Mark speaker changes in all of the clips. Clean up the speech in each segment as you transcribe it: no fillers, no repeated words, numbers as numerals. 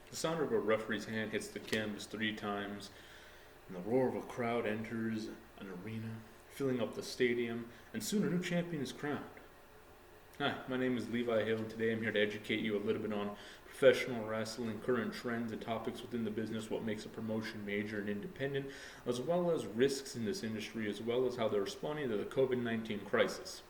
Speaker 1: The sound of a referee's hand hits the canvas 3 times, and the roar of a crowd enters an arena, filling up the stadium, and soon a new champion is crowned. Hi, my name is Levi Hill, and today I'm here to educate you a little bit on professional wrestling, current trends and topics within the business, what makes a promotion major and independent, as well as risks in this industry, as well as how they're responding to the COVID-19 crisis.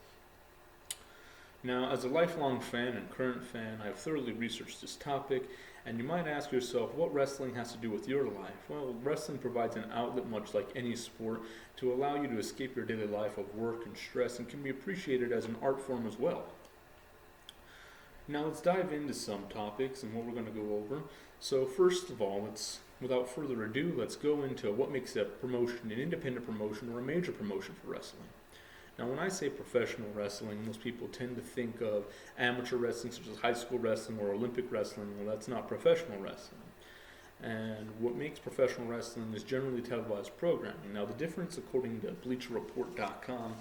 Speaker 1: Now, as a lifelong fan and current fan, I've thoroughly researched this topic, and you might ask yourself what wrestling has to do with your life. Well, wrestling provides an outlet, much like any sport, to allow you to escape your daily life of work and stress, and can be appreciated as an art form as well. Now let's dive into some topics and what we're going to go over. So first of all, without further ado, let's go into what makes a promotion an independent promotion or a major promotion for wrestling. Now, when I say professional wrestling, most people tend to think of amateur wrestling, such as high school wrestling or Olympic wrestling. Well, that's not professional wrestling. And what makes professional wrestling is generally televised programming. Now, the difference, according to BleacherReport.com,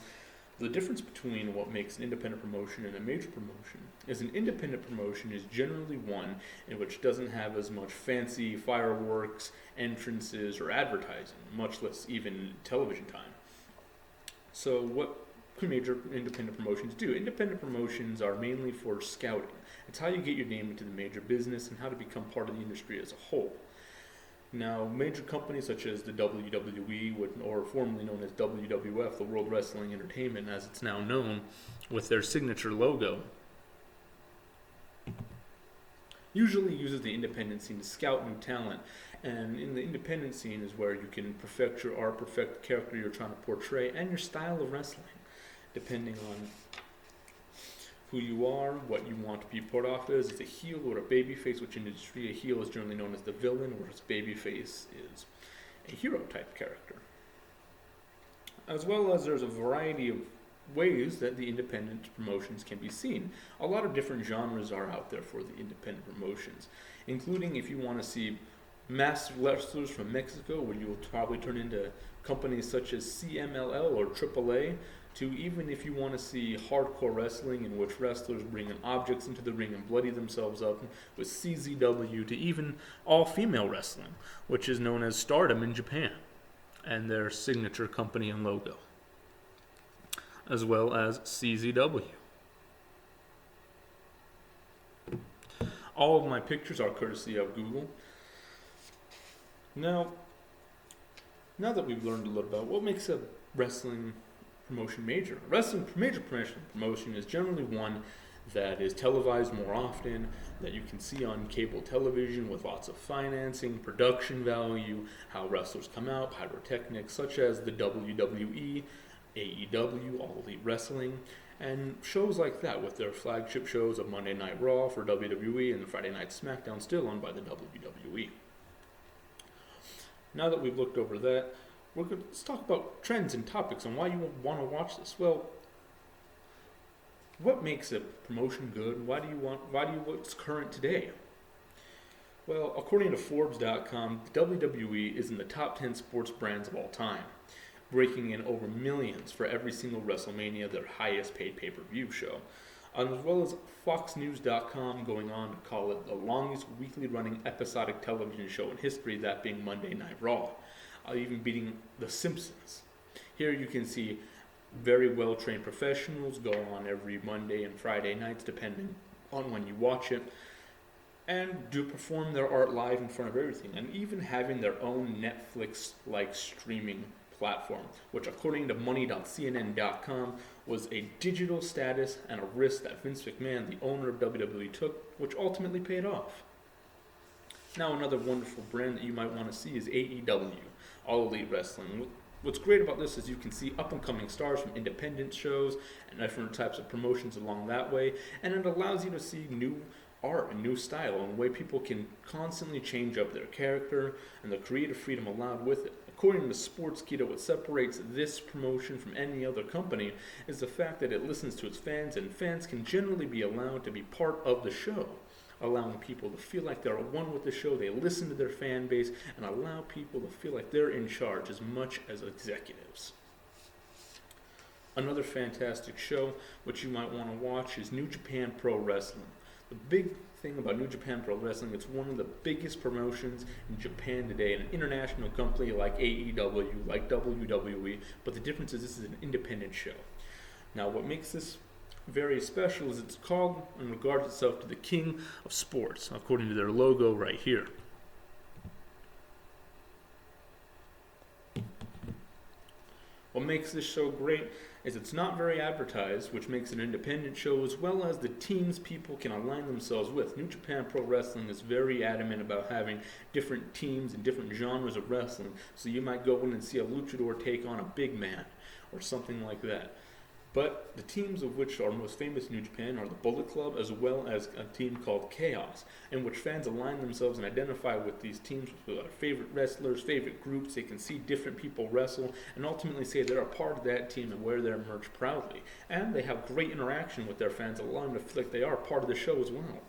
Speaker 1: the difference between what makes an independent promotion and a major promotion is an independent promotion is generally one in which doesn't have as much fancy fireworks, entrances, or advertising, much less even television time. So what can major independent promotions do? Independent promotions are mainly for scouting. It's how you get your name into the major business and how to become part of the industry as a whole. Now, major companies such as the WWE, or formerly known as WWF, the World Wrestling Entertainment as it's now known, with their signature logo, usually uses the independent scene to scout new talent. And in the independent scene is where you can perfect your art, perfect the character you're trying to portray, and your style of wrestling, depending on who you are, what you want to be part of as a heel or a babyface, which in the industry a heel is generally known as the villain, whereas a babyface is a hero type character. As well as there's a variety of ways that the independent promotions can be seen. A lot of different genres are out there for the independent promotions, including if you want to see masked wrestlers from Mexico, where you will probably turn into companies such as CMLL or AAA, to even if you want to see hardcore wrestling in which wrestlers bring objects into the ring and bloody themselves up, with CZW, to even all-female wrestling, which is known as Stardom in Japan, and their signature company and logo, as well as CZW. All of my pictures are courtesy of Google. Now that we've learned a little about what makes a wrestling promotion major, a wrestling major promotion is generally one that is televised more often, that you can see on cable television with lots of financing, production value, how wrestlers come out, pyrotechnics, such as the WWE, AEW, All Elite Wrestling, and shows like that with their flagship shows of Monday Night Raw for WWE and Friday Night SmackDown still owned by the WWE. Now that we've looked over that, let's talk about trends and topics and why you want to watch this. Well, what makes a promotion good? What's current today? Well, according to Forbes.com, WWE is in the top 10 sports brands of all time, breaking in over millions for every single WrestleMania, their highest paid pay-per-view show, as well as FoxNews.com going on to call it the longest weekly running episodic television show in history, that being Monday Night Raw, even beating The Simpsons. Here you can see very well-trained professionals go on every Monday and Friday nights, depending on when you watch it, and do perform their art live in front of everything, and even having their own Netflix-like streaming platform, which according to money.cnn.com was a digital status and a risk that Vince McMahon, the owner of WWE, took, which ultimately paid off. Now another wonderful brand that you might want to see is AEW, All Elite Wrestling. What's great about this is you can see up-and-coming stars from independent shows and different types of promotions along that way, and it allows you to see new art and new style and the way people can constantly change up their character and the creative freedom allowed with it. According to Sportskeeda, what separates this promotion from any other company is the fact that it listens to its fans, and fans can generally be allowed to be part of the show, allowing people to feel like they're one with the show. They listen to their fan base and allow people to feel like they're in charge as much as executives. Another fantastic show which you might want to watch is New Japan Pro Wrestling. The big thing about New Japan Pro Wrestling. It's one of the biggest promotions in Japan today, an international company like AEW, like WWE, but the difference is this is an independent show. Now, what makes this very special is it's called and regards itself to the king of sports, according to their logo right here. What makes this show great is it's not very advertised, which makes it an independent show, as well as the teams people can align themselves with. New Japan Pro Wrestling is very adamant about having different teams and different genres of wrestling, so you might go in and see a luchador take on a big man or something like that. But the teams of which are most famous in New Japan are the Bullet Club, as well as a team called Chaos, in which fans align themselves and identify with these teams with their favorite wrestlers, favorite groups. They can see different people wrestle and ultimately say they're a part of that team and wear their merch proudly. And they have great interaction with their fans, allowing them to feel like they are part of the show as well.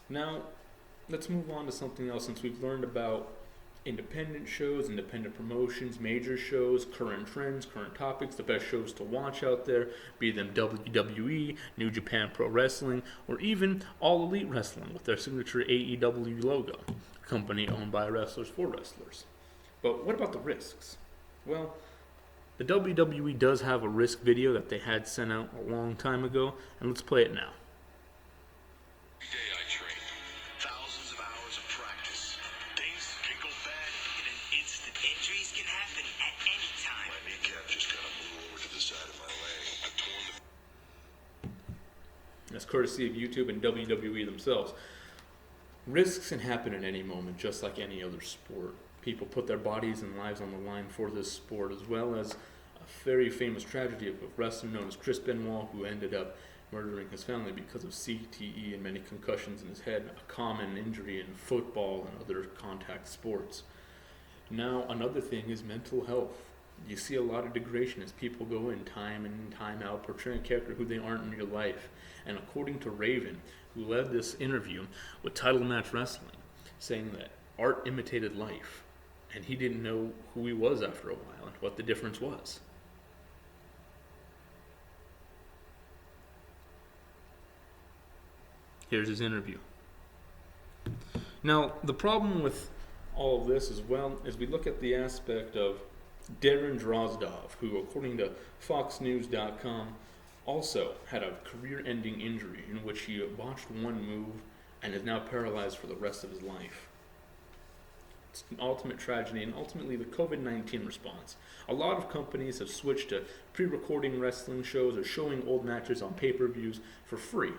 Speaker 1: Now, let's move on to something else, since we've learned about independent shows, independent promotions, major shows, current trends, current topics, the best shows to watch out there, be them WWE, New Japan Pro Wrestling, or even All Elite Wrestling with their signature AEW logo, a company owned by wrestlers for wrestlers. But what about the risks? Well, the WWE does have a risk video that they had sent out a long time ago, and let's play it now.
Speaker 2: Injuries can happen at any time.
Speaker 3: My kneecap just kind of blew over to the side of my leg. I torn the...
Speaker 1: That's courtesy of YouTube and WWE themselves. Risks can happen at any moment, just like any other sport. People put their bodies and lives on the line for this sport, as well as a very famous tragedy of a wrestler known as Chris Benoit, who ended up murdering his family because of CTE and many concussions in his head, a common injury in football and other contact sports. Now, another thing is mental health. You see a lot of degradation as people go in time and time out, portraying a character who they aren't in real life. And according to Raven, who led this interview with Title Match Wrestling, saying that art imitated life, and he didn't know who he was after a while and what the difference was. Here's his interview. Now, the problem with all of this as well as we look at the aspect of Darren Drozdov, who, according to FoxNews.com, also had a career-ending injury in which he botched one move and is now paralyzed for the rest of his life. It's an ultimate tragedy, and ultimately the COVID-19 response. A lot of companies have switched to pre-recording wrestling shows or showing old matches on pay-per-views for free.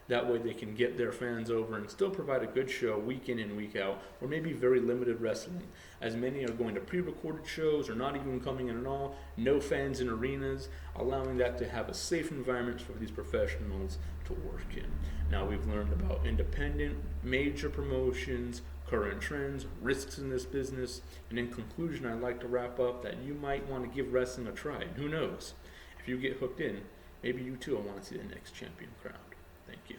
Speaker 1: That way they can get their fans over and still provide a good show week in and week out, or maybe very limited wrestling, as many are going to pre-recorded shows or not even coming in at all, no fans in arenas, allowing that to have a safe environment for these professionals to work in. Now we've learned about independent, major promotions, current trends, risks in this business, and in conclusion I'd like to wrap up that you might want to give wrestling a try, and who knows, if you get hooked in, maybe you too will want to see the next champion crowned. Thank you.